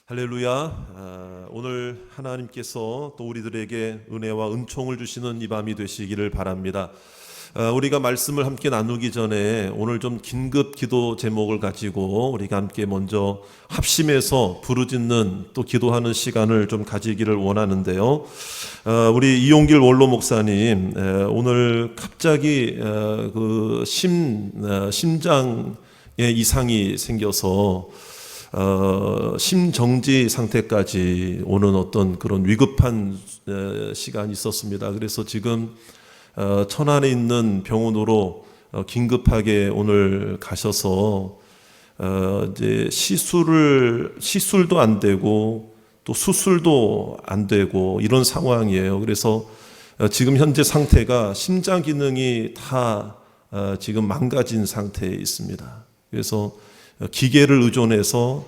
할렐루야. 오늘 하나님께서 또 우리들에게 은혜와 은총을 주시는 이 밤이 되시기를 바랍니다. 우리가 말씀을 함께 나누기 전에 오늘 좀 긴급 기도 제목을 가지고 우리가 함께 먼저 합심해서 부르짖는 또 기도하는 시간을 좀 가지기를 원하는데요. 우리 이용길 원로 목사님 오늘 갑자기 심장에 이상이 생겨서 심정지 상태까지 오는 어떤 그런 위급한 시간이 있었습니다. 그래서 지금 천안에 있는 병원으로 긴급하게 오늘 가셔서 이제 시술도 안 되고 또 수술도 안 되고 이런 상황이에요. 그래서 지금 현재 상태가 심장 기능이 다 지금 망가진 상태에 있습니다. 그래서 기계를 의존해서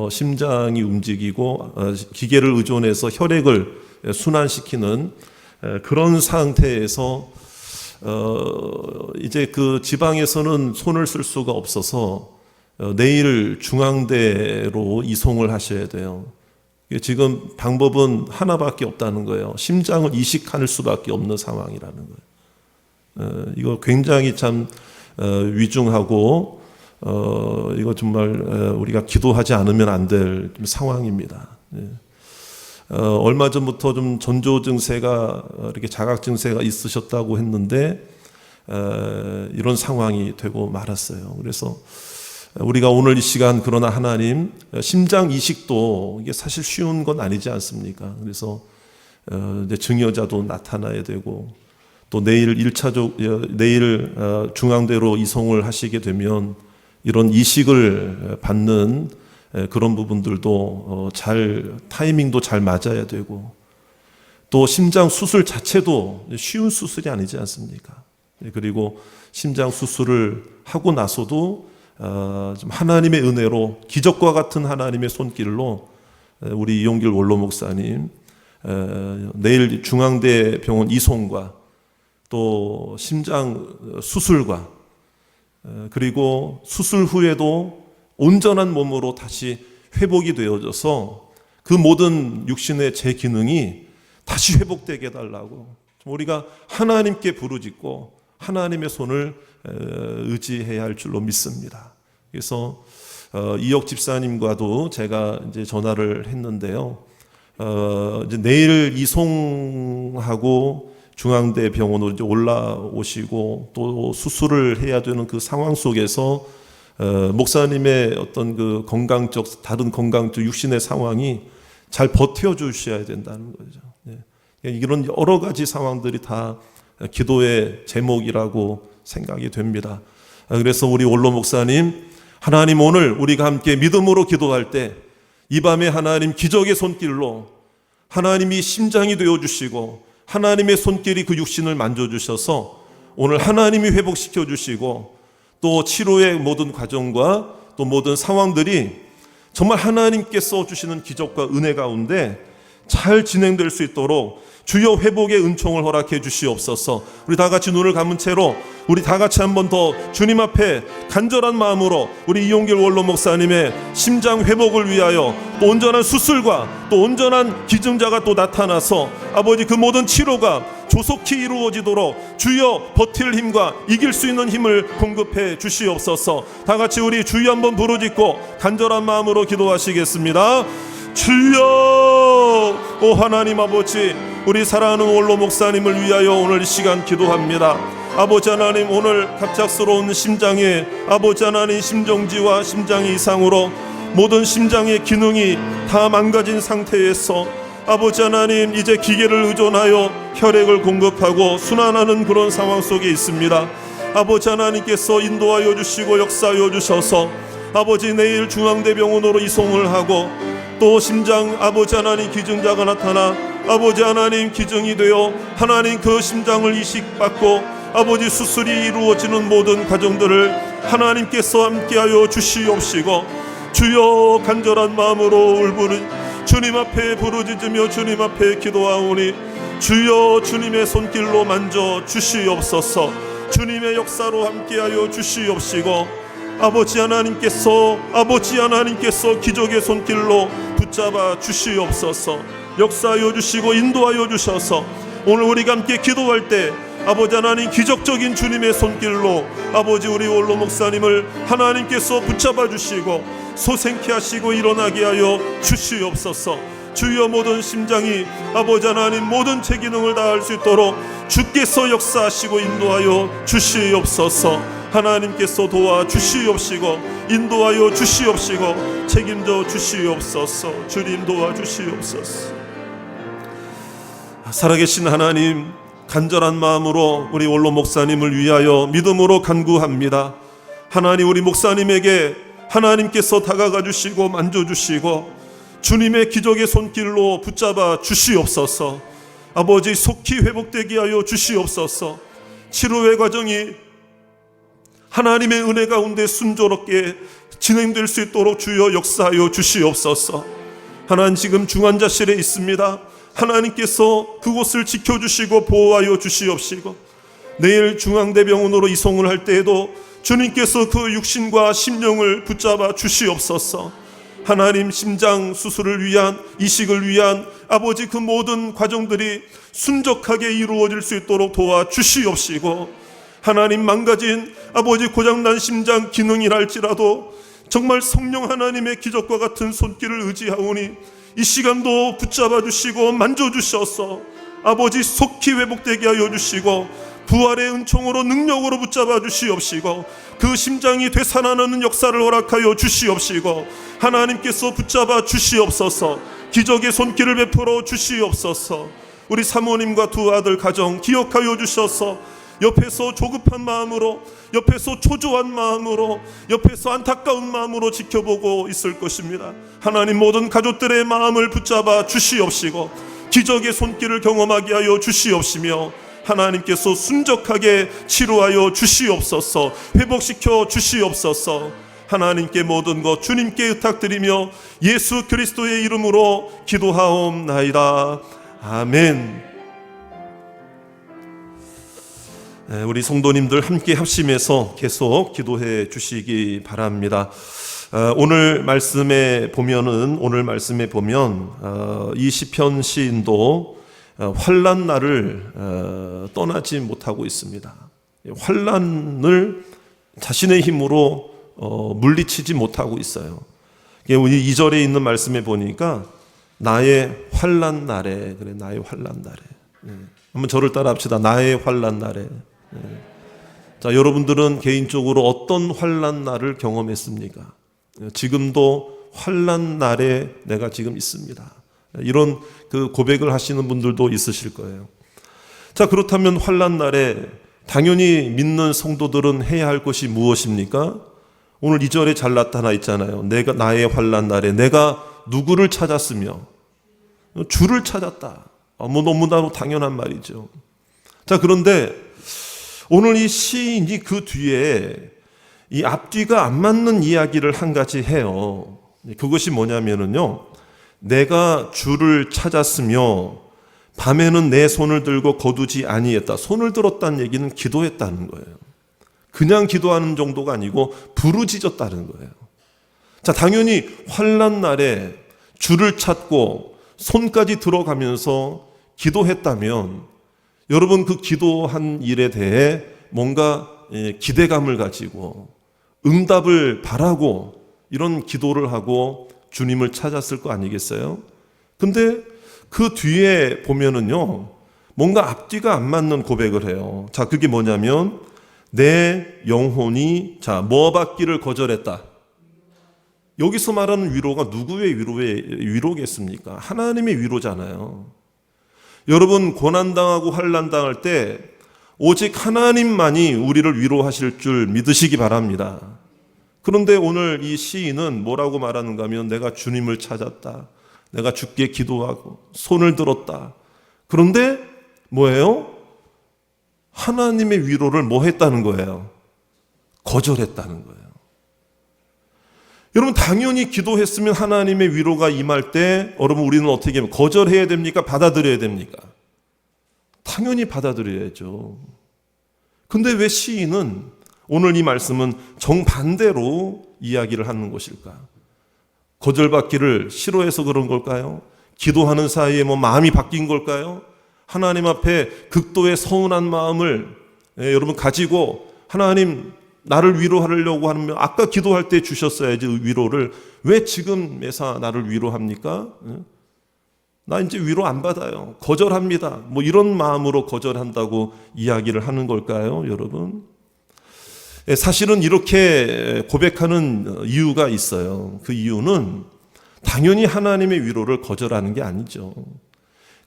심장이 움직이고 기계를 의존해서 혈액을 순환시키는 그런 상태에서 이제 그 지방에서는 손을 쓸 수가 없어서 내일 중앙대로 이송을 하셔야 돼요. 지금 방법은 하나밖에 없다는 거예요. 심장을 이식할 수밖에 없는 상황이라는 거예요. 이거 굉장히 참 위중하고 이거 정말 우리가 기도하지 않으면 안 될 상황입니다. 얼마 전부터 좀 전조 증세가 이렇게 자각 증세가 있으셨다고 했는데 이런 상황이 되고 말았어요. 그래서 우리가 오늘 이 시간 그러나 하나님 심장 이식도 이게 사실 쉬운 건 아니지 않습니까? 그래서 이제 증여자도 나타나야 되고 또 내일 내일 중앙대로 이송을 하시게 되면 이런 이식을 받는 그런 부분들도 타이밍도 잘 맞아야 되고 또 심장 수술 자체도 쉬운 수술이 아니지 않습니까? 그리고 심장 수술을 하고 나서도 좀 하나님의 은혜로 기적과 같은 하나님의 손길로 우리 이용길 원로 목사님 내일 중앙대 병원 이송과 또 심장 수술과 그리고 수술 후에도 온전한 몸으로 다시 회복이 되어져서 그 모든 육신의 제 기능이 다시 회복되게 해달라고 우리가 하나님께 부르짖고 하나님의 손을 의지해야 할 줄로 믿습니다. 그래서 이혁 집사님과도 제가 이제 전화를 했는데요. 이제 내일 이송하고 중앙대 병원으로 이제 올라오시고 또 수술을 해야 되는 그 상황 속에서 목사님의 어떤 그 다른 건강적 육신의 상황이 잘 버텨주셔야 된다는 거죠. 이런 여러 가지 상황들이 다 기도의 제목이라고 생각이 됩니다. 그래서 우리 원로 목사님, 하나님 오늘 우리가 함께 믿음으로 기도할 때 이 밤에 하나님 기적의 손길로 하나님이 심장이 되어주시고 하나님의 손길이 그 육신을 만져주셔서 오늘 하나님이 회복시켜 주시고 또 치료의 모든 과정과 또 모든 상황들이 정말 하나님께서 주시는 기적과 은혜 가운데 잘 진행될 수 있도록 주여 회복의 은총을 허락해 주시옵소서. 우리 다 같이 눈을 감은 채로 우리 다 같이 한 번 더 주님 앞에 간절한 마음으로 우리 이용길 원로 목사님의 심장 회복을 위하여 또 온전한 수술과 또 온전한 기증자가 또 나타나서 아버지 그 모든 치료가 조속히 이루어지도록 주여 버틸 힘과 이길 수 있는 힘을 공급해 주시옵소서. 다 같이 우리 주여 한번 부르짖고 간절한 마음으로 기도하시겠습니다. 주여, 오 하나님 아버지, 우리 사랑하는 원로 목사님을 위하여 오늘 이 시간 기도합니다. 아버지 하나님, 오늘 갑작스러운 심장에 아버지 하나님 심정지와 심장 이상으로 모든 심장의 기능이 다 망가진 상태에서 아버지 하나님 이제 기계를 의존하여 혈액을 공급하고 순환하는 그런 상황 속에 있습니다. 아버지 하나님께서 인도하여 주시고 역사하여 주셔서 아버지 내일 중앙대병원으로 이송을 하고 또 심장 아버지 하나님 기증자가 나타나 아버지 하나님 기증이 되어 하나님 그 심장을 이식받고 아버지 수술이 이루어지는 모든 과정들을 하나님께서 함께하여 주시옵시고 주여 간절한 마음으로 주님 앞에 부르짖으며 주님 앞에 기도하오니 주여 주님의 손길로 만져 주시옵소서. 주님의 역사로 함께하여 주시옵시고 아버지 하나님께서 기적의 손길로 붙잡아 주시옵소서. 역사하여 주시고 인도하여 주셔서 오늘 우리가 함께 기도할 때 아버지 하나님 기적적인 주님의 손길로 아버지 우리 원로 목사님을 하나님께서 붙잡아 주시고 소생케 하시고 일어나게 하여 주시옵소서. 주여 모든 심장이 아버지 하나님 모든 제 기능을 다할 수 있도록 주께서 역사하시고 인도하여 주시옵소서. 하나님께서 도와 주시옵시고 인도하여 주시옵시고 책임져 주시옵소서. 주님 도와 주시옵소서. 살아계신 하나님, 간절한 마음으로 우리 원로 목사님을 위하여 믿음으로 간구합니다. 하나님, 우리 목사님에게 하나님께서 다가가 주시고 만져주시고 주님의 기적의 손길로 붙잡아 주시옵소서. 아버지 속히 회복되게 하여 주시옵소서. 치료의 과정이 하나님의 은혜 가운데 순조롭게 진행될 수 있도록 주여 역사하여 주시옵소서. 하나님, 지금 중환자실에 있습니다. 하나님께서 그곳을 지켜주시고 보호하여 주시옵시고 내일 중앙대병원으로 이송을 할 때에도 주님께서 그 육신과 심령을 붙잡아 주시옵소서. 하나님, 심장 수술을 위한 이식을 위한 아버지 그 모든 과정들이 순적하게 이루어질 수 있도록 도와 주시옵시고 하나님, 망가진 아버지 고장난 심장 기능이랄지라도 정말 성령 하나님의 기적과 같은 손길을 의지하오니 이 시간도 붙잡아 주시고 만져주셔서 아버지 속히 회복되게 하여 주시고 부활의 은총으로 능력으로 붙잡아 주시옵시고 그 심장이 되살아나는 역사를 허락하여 주시옵시고 하나님께서 붙잡아 주시옵소서. 기적의 손길을 베풀어 주시옵소서. 우리 사모님과 두 아들 가정 기억하여 주셔서 옆에서 조급한 마음으로, 옆에서 초조한 마음으로, 옆에서 안타까운 마음으로 지켜보고 있을 것입니다. 하나님, 모든 가족들의 마음을 붙잡아 주시옵시고 기적의 손길을 경험하게 하여 주시옵시며 하나님께서 순적하게 치료하여 주시옵소서. 회복시켜 주시옵소서. 하나님께 모든 것 주님께 의탁드리며 예수 그리스도의 이름으로 기도하옵나이다. 아멘. 우리 성도님들 함께 합심해서 계속 기도해 주시기 바랍니다. 오늘 말씀에 보면 이 시편 시인도 환난 날을 떠나지 못하고 있습니다. 환난을 자신의 힘으로 물리치지 못하고 있어요. 우리 2절에 있는 말씀에 보니까 나의 환난 날에, 그래, 나의 환난 날에. 한번 저를 따라 합시다. 나의 환난 날에. 자, 여러분들은 개인적으로 어떤 환난 날을 경험했습니까? 지금도 환난 날에 내가 지금 있습니다. 이런 그 고백을 하시는 분들도 있으실 거예요. 자, 그렇다면 환난 날에 당연히 믿는 성도들은 해야 할 것이 무엇입니까? 오늘 2절에 잘 나타나 있잖아요. 내가 나의 환난 날에 내가 누구를 찾았으며 주를 찾았다. 너무나도 당연한 말이죠. 자, 그런데 오늘 이 시인이 그 뒤에 이 앞뒤가 안 맞는 이야기를 한 가지 해요. 그것이 뭐냐면요, 내가 주를 찾았으며 밤에는 내 손을 들고 거두지 아니했다. 손을 들었다는 얘기는 기도했다는 거예요. 그냥 기도하는 정도가 아니고 부르짖었다는 거예요. 자, 당연히 환난 날에 주를 찾고 손까지 들어가면서 기도했다면 여러분, 그 기도한 일에 대해 뭔가 기대감을 가지고 응답을 바라고 이런 기도를 하고 주님을 찾았을 거 아니겠어요? 근데 그 뒤에 보면은요, 뭔가 앞뒤가 안 맞는 고백을 해요. 자, 그게 뭐냐면 내 영혼이 뭐 받기를 거절했다. 여기서 말하는 위로가 누구의 위로겠습니까? 하나님의 위로잖아요. 여러분, 고난당하고 환난당할 때 오직 하나님만이 우리를 위로하실 줄 믿으시기 바랍니다. 그런데 오늘 이 시인은 뭐라고 말하는가 하면 내가 주님을 찾았다. 내가 주께 기도하고 손을 들었다. 그런데 뭐예요? 하나님의 위로를 뭐 했다는 거예요? 거절했다는 거예요. 여러분, 당연히 기도했으면 하나님의 위로가 임할 때 여러분, 우리는 어떻게 하면 거절해야 됩니까? 받아들여야 됩니까? 당연히 받아들여야죠. 근데 왜 시인은 오늘 이 말씀은 정반대로 이야기를 하는 것일까? 거절받기를 싫어해서 그런 걸까요? 기도하는 사이에 마음이 바뀐 걸까요? 하나님 앞에 극도의 서운한 마음을 여러분 가지고 하나님 나를 위로하려고 하면 아까 기도할 때 주셨어야지 위로를 왜 지금 매사 나를 위로합니까? 나 이제 위로 안 받아요. 거절합니다. 이런 마음으로 거절한다고 이야기를 하는 걸까요, 여러분? 사실은 이렇게 고백하는 이유가 있어요. 그 이유는 당연히 하나님의 위로를 거절하는 게 아니죠.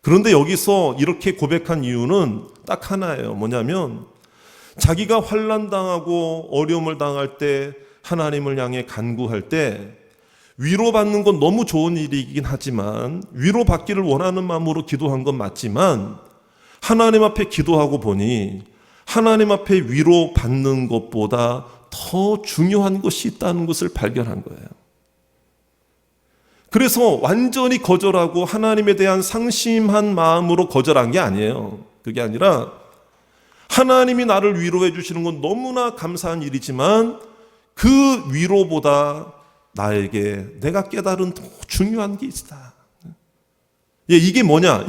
그런데 여기서 이렇게 고백한 이유는 딱 하나예요. 뭐냐면 자기가 환난당하고 어려움을 당할 때 하나님을 향해 간구할 때 위로받는 건 너무 좋은 일이긴 하지만 위로받기를 원하는 마음으로 기도한 건 맞지만 하나님 앞에 기도하고 보니 하나님 앞에 위로받는 것보다 더 중요한 것이 있다는 것을 발견한 거예요. 그래서 완전히 거절하고 하나님에 대한 상심한 마음으로 거절한 게 아니에요. 그게 아니라 하나님이 나를 위로해 주시는 건 너무나 감사한 일이지만 그 위로보다 나에게 내가 깨달은 더 중요한 게 있다. 이게 뭐냐?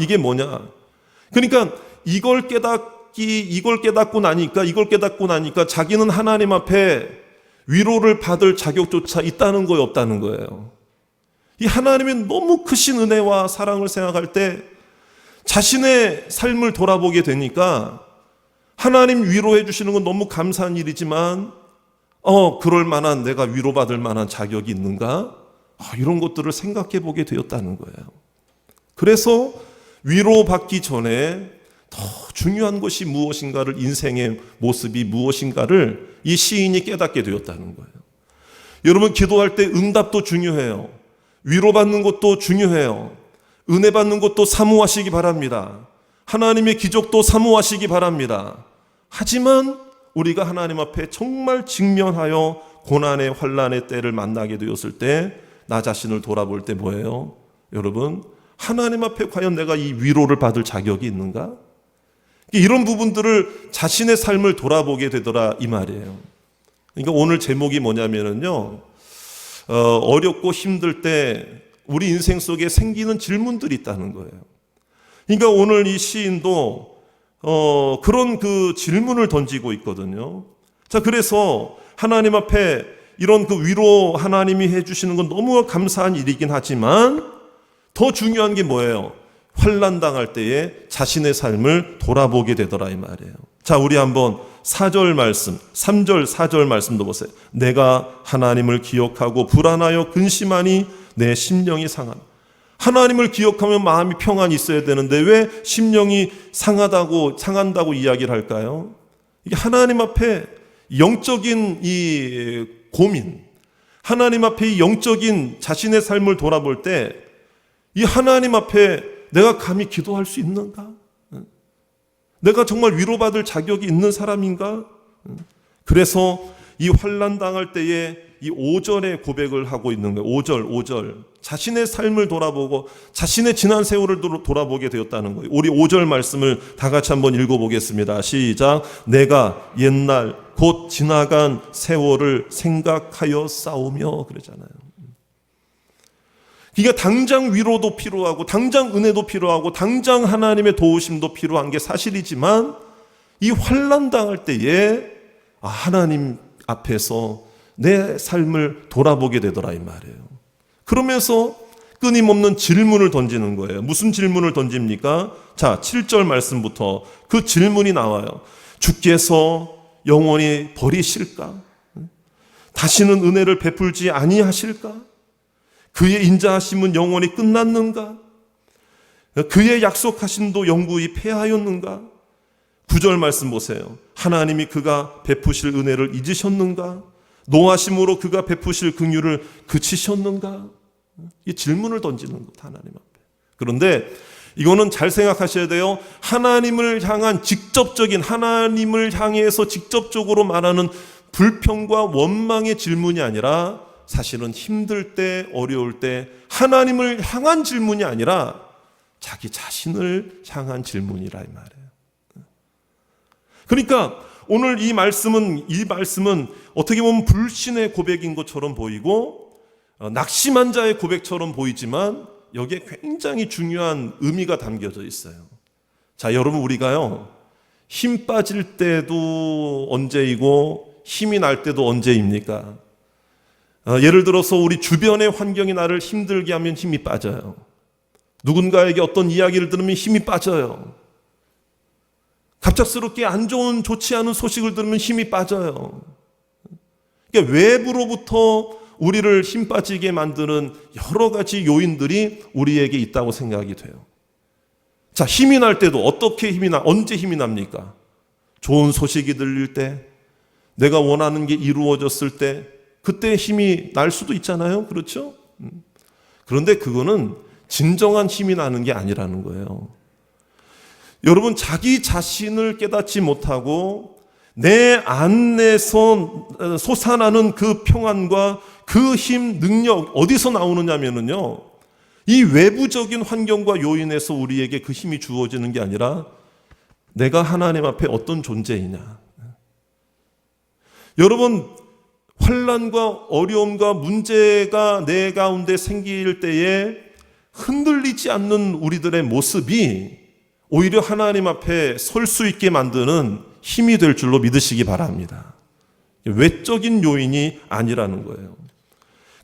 그러니까 이걸 깨닫고 나니까 자기는 하나님 앞에 위로를 받을 자격조차 있다는 거예요, 없다는 거예요. 이 하나님의 너무 크신 은혜와 사랑을 생각할 때 자신의 삶을 돌아보게 되니까 하나님 위로해 주시는 건 너무 감사한 일이지만 그럴 만한 내가 위로받을 만한 자격이 있는가? 이런 것들을 생각해 보게 되었다는 거예요. 그래서 위로받기 전에 더 중요한 것이 무엇인가를 인생의 모습이 무엇인가를 이 시인이 깨닫게 되었다는 거예요. 여러분 기도할 때 응답도 중요해요. 위로받는 것도 중요해요. 은혜 받는 것도 사모하시기 바랍니다. 하나님의 기적도 사모하시기 바랍니다. 하지만 우리가 하나님 앞에 정말 직면하여 고난의 환난의 때를 만나게 되었을 때 나 자신을 돌아볼 때 뭐예요? 여러분 하나님 앞에 과연 내가 이 위로를 받을 자격이 있는가? 이런 부분들을 자신의 삶을 돌아보게 되더라 이 말이에요. 그러니까 오늘 제목이 뭐냐면요, 어렵고 힘들 때 우리 인생 속에 생기는 질문들이 있다는 거예요. 그러니까 오늘 이 시인도 그런 그 질문을 던지고 있거든요. 자, 그래서 하나님 앞에 이런 그 위로 하나님이 해주시는 건 너무 감사한 일이긴 하지만 더 중요한 게 뭐예요? 환난 당할 때에 자신의 삶을 돌아보게 되더라 이 말이에요. 자, 우리 한번 4절 말씀, 3절, 4절 말씀도 보세요. 내가 하나님을 기억하고 불안하여 근심하니 내 심령이 상함. 하나님을 기억하면 마음이 평안이 있어야 되는데 왜 심령이 상한다고 이야기를 할까요? 이게 하나님 앞에 영적인 이 고민, 하나님 앞에 이 영적인 자신의 삶을 돌아볼 때 이 하나님 앞에 내가 감히 기도할 수 있는가? 내가 정말 위로받을 자격이 있는 사람인가? 그래서 이 환난 당할 때에 이 5절의 고백을 하고 있는 거예요. 5절. 자신의 삶을 돌아보고 자신의 지난 세월을 돌아보게 되었다는 거예요. 우리 5절 말씀을 다 같이 한번 읽어보겠습니다. 시작. 내가 옛날 곧 지나간 세월을 생각하여 싸우며 그러잖아요. 그러니까 당장 위로도 필요하고 당장 은혜도 필요하고 당장 하나님의 도우심도 필요한 게 사실이지만 이 환난 당할 때에 하나님 앞에서 내 삶을 돌아보게 되더라 이 말이에요. 그러면서 끊임없는 질문을 던지는 거예요. 무슨 질문을 던집니까? 자, 7절 말씀부터 그 질문이 나와요. 주께서 영원히 버리실까? 다시는 은혜를 베풀지 아니하실까? 그의 인자하심은 영원히 끝났는가? 그의 약속하심도 영구히 패하였는가? 9절 말씀 보세요. 하나님이 그가 베푸실 은혜를 잊으셨는가? 노하심으로 그가 베푸실 긍휼을 그치셨는가? 이 질문을 던지는 것 하나님 앞에. 그런데 이거는 잘 생각하셔야 돼요. 하나님을 향해서 직접적으로 말하는 불평과 원망의 질문이 아니라 사실은 힘들 때, 어려울 때 하나님을 향한 질문이 아니라 자기 자신을 향한 질문이라 이 말이에요. 그러니까 오늘 이 말씀은 어떻게 보면 불신의 고백인 것처럼 보이고 낙심한 자의 고백처럼 보이지만 여기에 굉장히 중요한 의미가 담겨져 있어요. 자, 여러분, 우리가요, 힘 빠질 때도 언제이고 힘이 날 때도 언제입니까? 예를 들어서 우리 주변의 환경이 나를 힘들게 하면 힘이 빠져요. 누군가에게 어떤 이야기를 들으면 힘이 빠져요. 갑작스럽게 안 좋은, 좋지 않은 소식을 들으면 힘이 빠져요. 그러니까 외부로부터 우리를 힘 빠지게 만드는 여러 가지 요인들이 우리에게 있다고 생각이 돼요. 자, 힘이 날 때도 어떻게 언제 힘이 납니까? 좋은 소식이 들릴 때, 내가 원하는 게 이루어졌을 때, 그때 힘이 날 수도 있잖아요. 그렇죠? 그런데 그거는 진정한 힘이 나는 게 아니라는 거예요. 여러분, 자기 자신을 깨닫지 못하고 내 안에서 솟아나는 그 평안과 그 힘, 능력 어디서 나오느냐면요, 이 외부적인 환경과 요인에서 우리에게 그 힘이 주어지는 게 아니라 내가 하나님 앞에 어떤 존재이냐. 여러분, 환난과 어려움과 문제가 내 가운데 생길 때에 흔들리지 않는 우리들의 모습이 오히려 하나님 앞에 설 수 있게 만드는 힘이 될 줄로 믿으시기 바랍니다. 외적인 요인이 아니라는 거예요.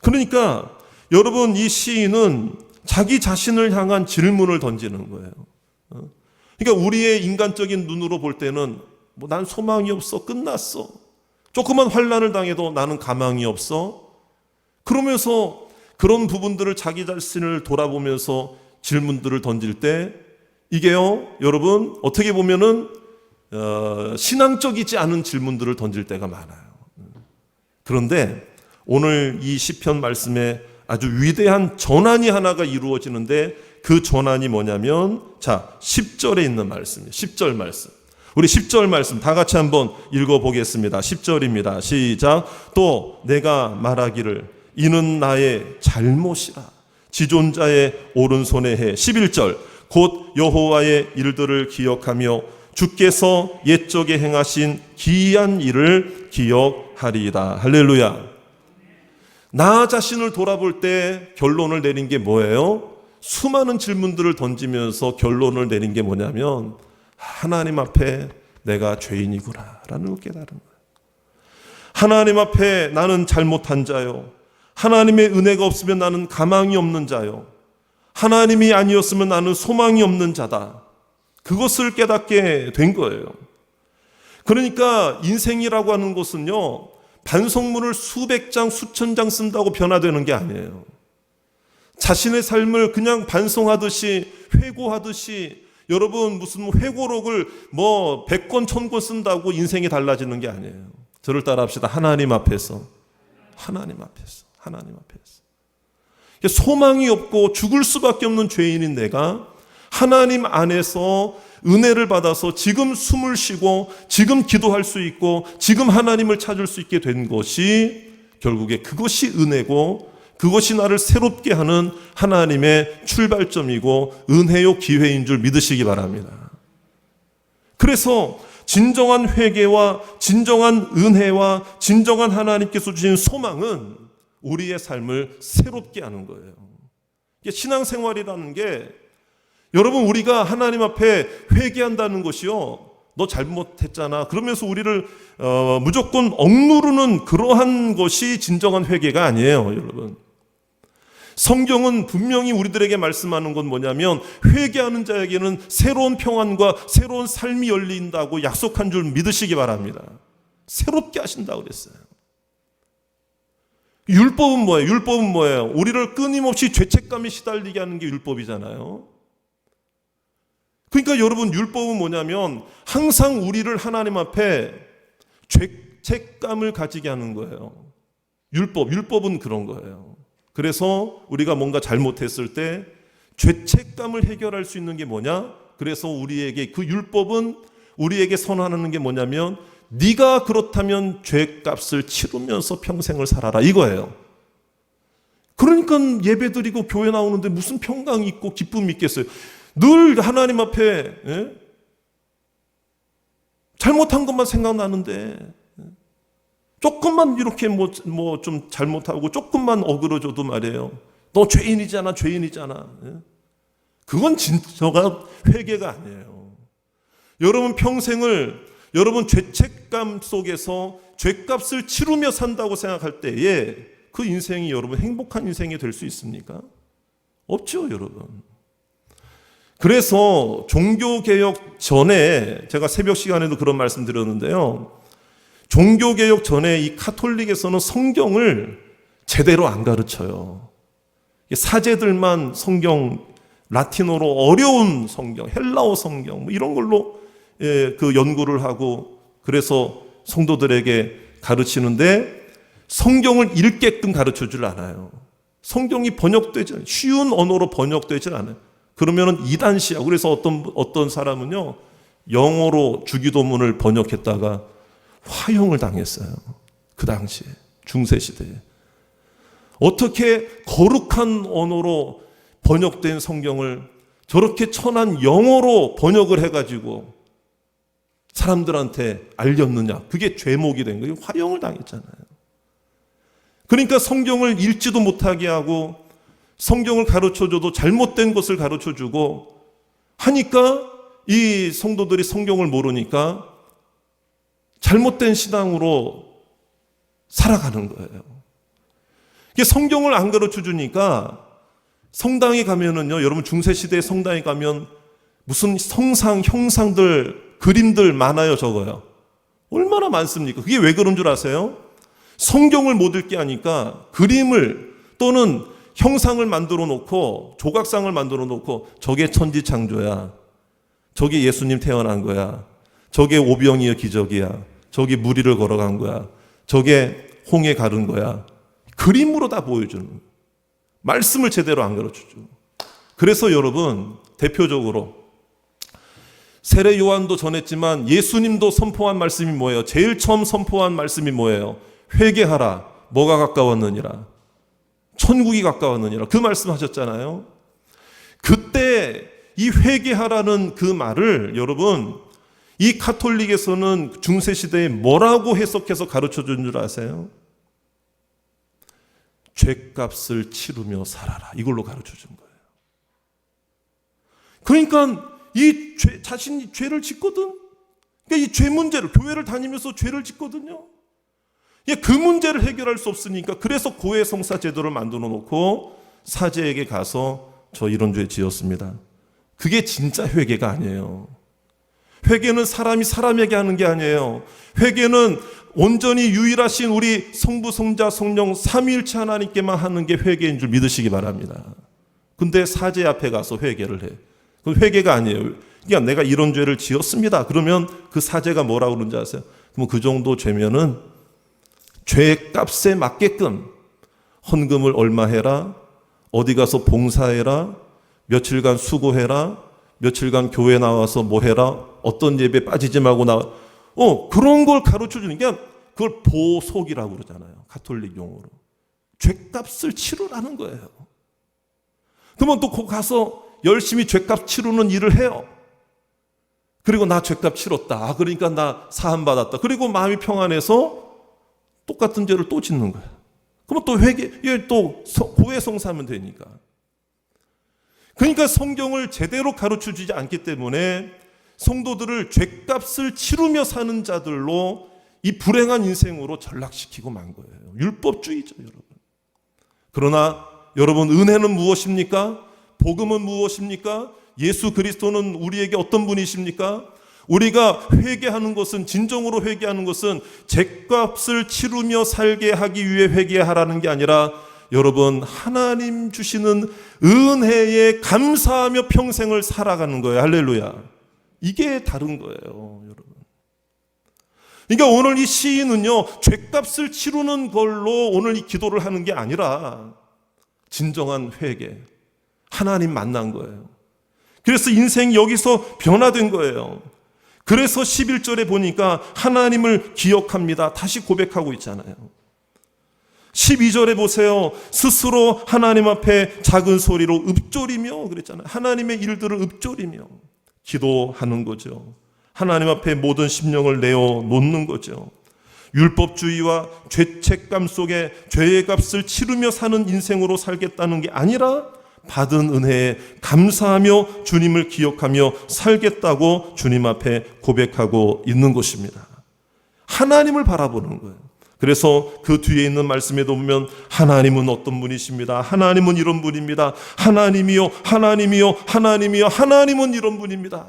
그러니까 여러분, 이 시인은 자기 자신을 향한 질문을 던지는 거예요. 그러니까 우리의 인간적인 눈으로 볼 때는 난 소망이 없어, 끝났어. 조그만 환난을 당해도 나는 가망이 없어. 그러면서 그런 부분들을 자기 자신을 돌아보면서 질문들을 던질 때 이게요, 여러분, 어떻게 보면은 신앙적이지 않은 질문들을 던질 때가 많아요. 그런데 오늘 이 시편 말씀에 아주 위대한 전환이 하나가 이루어지는데 그 전환이 뭐냐면, 자, 10절에 있는 말씀이에요. 10절 말씀. 우리 10절 말씀 다 같이 한번 읽어보겠습니다. 10절입니다. 시작. 또 내가 말하기를 이는 나의 잘못이라 지존자의 오른손에 해. 11절. 곧 여호와의 일들을 기억하며 주께서 옛적에 행하신 기이한 일을 기억하리이다. 할렐루야. 나 자신을 돌아볼 때 결론을 내린 게 뭐예요? 수많은 질문들을 던지면서 결론을 내린 게 뭐냐면, 하나님 앞에 내가 죄인이구나 라는 걸 깨달은 거예요. 하나님 앞에 나는 잘못한 자요, 하나님의 은혜가 없으면 나는 가망이 없는 자요, 하나님이 아니었으면 나는 소망이 없는 자다. 그것을 깨닫게 된 거예요. 그러니까 인생이라고 하는 것은요, 반성문을 수백 장, 수천 장 쓴다고 변화되는 게 아니에요. 자신의 삶을 그냥 반성하듯이, 회고하듯이, 여러분 무슨 회고록을 100권, 1000권 쓴다고 인생이 달라지는 게 아니에요. 저를 따라 합시다. 하나님 앞에서. 소망이 없고 죽을 수밖에 없는 죄인인 내가 하나님 안에서 은혜를 받아서 지금 숨을 쉬고 지금 기도할 수 있고 지금 하나님을 찾을 수 있게 된 것이 결국에 그것이 은혜고 그것이 나를 새롭게 하는 하나님의 출발점이고 은혜요 기회인 줄 믿으시기 바랍니다. 그래서 진정한 회개와 진정한 은혜와 진정한 하나님께서 주신 소망은 우리의 삶을 새롭게 하는 거예요. 신앙생활이라는 게 여러분, 우리가 하나님 앞에 회개한다는 것이요, 너 잘못했잖아 그러면서 우리를 무조건 억누르는 그러한 것이 진정한 회개가 아니에요. 여러분, 성경은 분명히 우리들에게 말씀하는 건 뭐냐면, 회개하는 자에게는 새로운 평안과 새로운 삶이 열린다고 약속한 줄 믿으시기 바랍니다. 새롭게 하신다고 그랬어요. 율법은 뭐예요? 우리를 끊임없이 죄책감에 시달리게 하는 게 율법이잖아요. 그러니까 여러분, 율법은 뭐냐면 항상 우리를 하나님 앞에 죄책감을 가지게 하는 거예요. 율법은 그런 거예요. 그래서 우리가 뭔가 잘못했을 때 죄책감을 해결할 수 있는 게 뭐냐? 그래서 우리에게 그 율법은 우리에게 선언하는 게 뭐냐면, 네가 그렇다면 죄값을 치르면서 평생을 살아라, 이거예요. 그러니까 예배드리고 교회 나오는데 무슨 평강이 있고 기쁨이 있겠어요? 늘 하나님 앞에 잘못한 것만 생각나는데 조금만 이렇게 좀 잘못하고 조금만 어그러져도 말이에요. 너 죄인이잖아, 죄인이잖아. 그건 진짜가 회개가 아니에요. 여러분 평생을 여러분 죄책감 속에서 죄값을 치르며 산다고 생각할 때에 그 인생이 여러분 행복한 인생이 될 수 있습니까? 없죠, 여러분. 그래서 종교개혁 전에 제가 새벽 시간에도 그런 말씀 드렸는데요. 종교개혁 전에 이 카톨릭에서는 성경을 제대로 안 가르쳐요. 사제들만 성경, 라틴어로 어려운 성경, 헬라어 성경 이런 걸로 그 연구를 하고 그래서 성도들에게 가르치는데 성경을 읽게끔 가르쳐주질 않아요. 성경이 번역되지 않아요. 쉬운 언어로 번역되질 않아요. 그러면은 이단시하고 그래서 어떤 사람은요 영어로 주기도문을 번역했다가 화형을 당했어요. 그 당시에 중세 시대에 어떻게 거룩한 언어로 번역된 성경을 저렇게 천한 영어로 번역을 해가지고 사람들한테 알렸느냐? 그게 죄목이 된 거예요. 화형을 당했잖아요. 그러니까 성경을 읽지도 못하게 하고 성경을 가르쳐줘도 잘못된 것을 가르쳐주고 하니까 이 성도들이 성경을 모르니까 잘못된 신앙으로 살아가는 거예요. 이게 성경을 안 가르쳐주니까 성당에 가면은요, 여러분 중세시대에 성당에 가면 무슨 성상, 형상들, 그림들 많아요, 적어요. 얼마나 많습니까? 그게 왜 그런 줄 아세요? 성경을 못 읽게 하니까 그림을 또는 형상을 만들어 놓고 조각상을 만들어 놓고 저게 천지창조야. 저게 예수님 태어난 거야. 저게 오병이어 기적이야. 저게 무리를 걸어간 거야. 저게 홍해 가른 거야. 그림으로 다 보여주는 거예요. 말씀을 제대로 안 가르쳐줘. 그래서 여러분 대표적으로 세례 요한도 전했지만 예수님도 선포한 말씀이 뭐예요? 제일 처음 선포한 말씀이 뭐예요? 회개하라. 뭐가 가까웠느니라. 천국이 가까웠느니라. 그 말씀하셨잖아요. 그때 이 회개하라는 그 말을 여러분 이 카톨릭에서는 중세시대에 뭐라고 해석해서 가르쳐준 줄 아세요? 죄값을 치르며 살아라. 이걸로 가르쳐준 거예요. 그러니까 이 자신이 죄를 짓거든. 그러니까 이 죄 문제를 교회를 다니면서 죄를 짓거든요. 그 문제를 해결할 수 없으니까 그래서 고해성사 제도를 만들어 놓고 사제에게 가서 저 이런 죄 지었습니다. 그게 진짜 회개가 아니에요. 회개는 사람이 사람에게 하는 게 아니에요. 회개는 온전히 유일하신 우리 성부, 성자, 성령 삼위일체 하나님께만 하는 게 회개인 줄 믿으시기 바랍니다. 근데 사제 앞에 가서 회개를 해. 그건 회개가 아니에요. 그러니까 내가 이런 죄를 지었습니다. 그러면 그 사제가 뭐라고 그러는지 아세요? 그럼 그 정도 죄면은 죄값에 맞게끔 헌금을 얼마 해라, 어디 가서 봉사해라, 며칠간 수고해라, 며칠간 교회 나와서 뭐 해라, 어떤 예배 빠지지 말고 나와. 그런 걸 가르쳐 주는 게 그걸 보속이라고 그러잖아요. 가톨릭 용어로. 죄값을 치르라는 거예요. 그러면 또 거기 가서 열심히 죄값 치르는 일을 해요. 그리고 나 죄값 치렀다. 그러니까 나 사함 받았다. 그리고 마음이 평안해서 똑같은 죄를 또 짓는 거야. 그러면 또 회개, 또 고해성사하면 되니까. 그러니까 성경을 제대로 가르쳐 주지 않기 때문에 성도들을 죄값을 치르며 사는 자들로 이 불행한 인생으로 전락시키고 만 거예요. 율법주의죠, 여러분. 그러나 여러분 은혜는 무엇입니까? 복음은 무엇입니까? 예수 그리스도는 우리에게 어떤 분이십니까? 우리가 회개하는 것은 진정으로 회개하는 것은 죄값을 치르며 살게 하기 위해 회개하라는 게 아니라 여러분 하나님 주시는 은혜에 감사하며 평생을 살아가는 거예요. 할렐루야. 이게 다른 거예요, 여러분. 그러니까 오늘 이 시인은요, 죄값을 치르는 걸로 오늘 이 기도를 하는 게 아니라 진정한 회개, 하나님 만난 거예요. 그래서 인생이 여기서 변화된 거예요. 그래서 11절에 보니까 하나님을 기억합니다. 다시 고백하고 있잖아요. 12절에 보세요. 스스로 하나님 앞에 작은 소리로 읊조리며 그랬잖아요. 하나님의 일들을 읊조리며 기도하는 거죠. 하나님 앞에 모든 심령을 내어놓는 거죠. 율법주의와 죄책감 속에 죄의 값을 치르며 사는 인생으로 살겠다는 게 아니라 받은 은혜에 감사하며 주님을 기억하며 살겠다고 주님 앞에 고백하고 있는 것입니다. 하나님을 바라보는 거예요. 그래서 그 뒤에 있는 말씀에도 보면 하나님은 어떤 분이십니다. 하나님은 이런 분입니다. 하나님이요, 하나님이요, 하나님이요, 하나님은 이런 분입니다.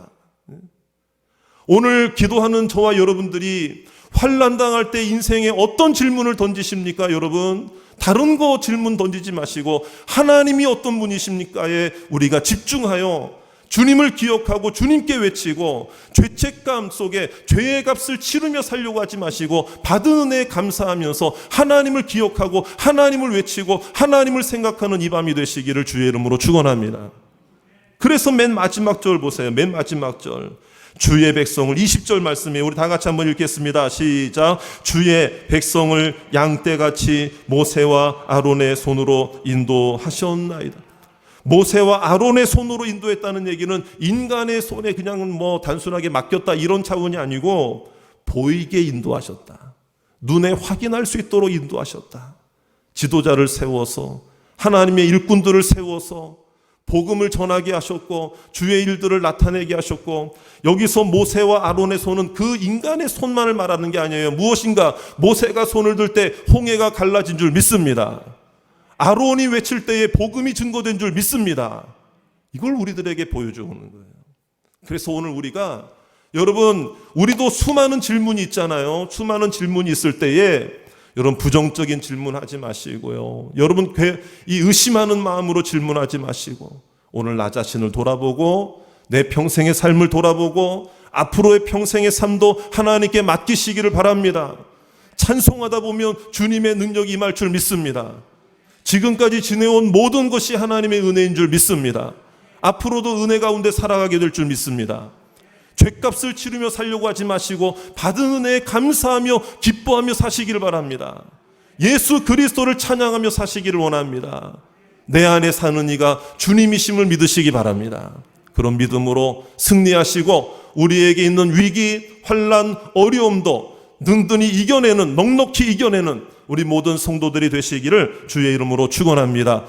오늘 기도하는 저와 여러분들이 환난당할 때 인생에 어떤 질문을 던지십니까, 여러분? 다른 거 질문 던지지 마시고 하나님이 어떤 분이십니까에 우리가 집중하여 주님을 기억하고 주님께 외치고 죄책감 속에 죄의 값을 치르며 살려고 하지 마시고 받은 은혜에 감사하면서 하나님을 기억하고 하나님을 외치고 하나님을 생각하는 이 밤이 되시기를 주의 이름으로 축원합니다. 그래서 맨 마지막 절 보세요. 맨 마지막 절. 주의 백성을 20절 말씀에 우리 다 같이 한번 읽겠습니다. 시작. 주의 백성을 양떼같이 모세와 아론의 손으로 인도하셨나이다. 모세와 아론의 손으로 인도했다는 얘기는 인간의 손에 그냥 단순하게 맡겼다 이런 차원이 아니고 보이게 인도하셨다. 눈에 확인할 수 있도록 인도하셨다. 지도자를 세워서 하나님의 일꾼들을 세워서 복음을 전하게 하셨고 주의 일들을 나타내게 하셨고, 여기서 모세와 아론의 손은 그 인간의 손만을 말하는 게 아니에요. 무엇인가 모세가 손을 들 때 홍해가 갈라진 줄 믿습니다. 아론이 외칠 때에 복음이 증거된 줄 믿습니다. 이걸 우리들에게 보여주는 거예요. 그래서 오늘 우리가, 여러분, 우리도 수많은 질문이 있잖아요. 수많은 질문이 있을 때에 여러분 부정적인 질문하지 마시고요. 여러분 이 의심하는 마음으로 질문하지 마시고 오늘 나 자신을 돌아보고 내 평생의 삶을 돌아보고 앞으로의 평생의 삶도 하나님께 맡기시기를 바랍니다. 찬송하다 보면 주님의 능력이 임할 줄 믿습니다. 지금까지 지내온 모든 것이 하나님의 은혜인 줄 믿습니다. 앞으로도 은혜 가운데 살아가게 될 줄 믿습니다. 죄값을 치르며 살려고 하지 마시고 받은 은혜에 감사하며 기뻐하며 사시기를 바랍니다. 예수 그리스도를 찬양하며 사시기를 원합니다. 내 안에 사는 이가 주님이심을 믿으시기 바랍니다. 그런 믿음으로 승리하시고 우리에게 있는 위기, 환난, 어려움도 든든히 이겨내는, 넉넉히 이겨내는 우리 모든 성도들이 되시기를 주의 이름으로 축원합니다.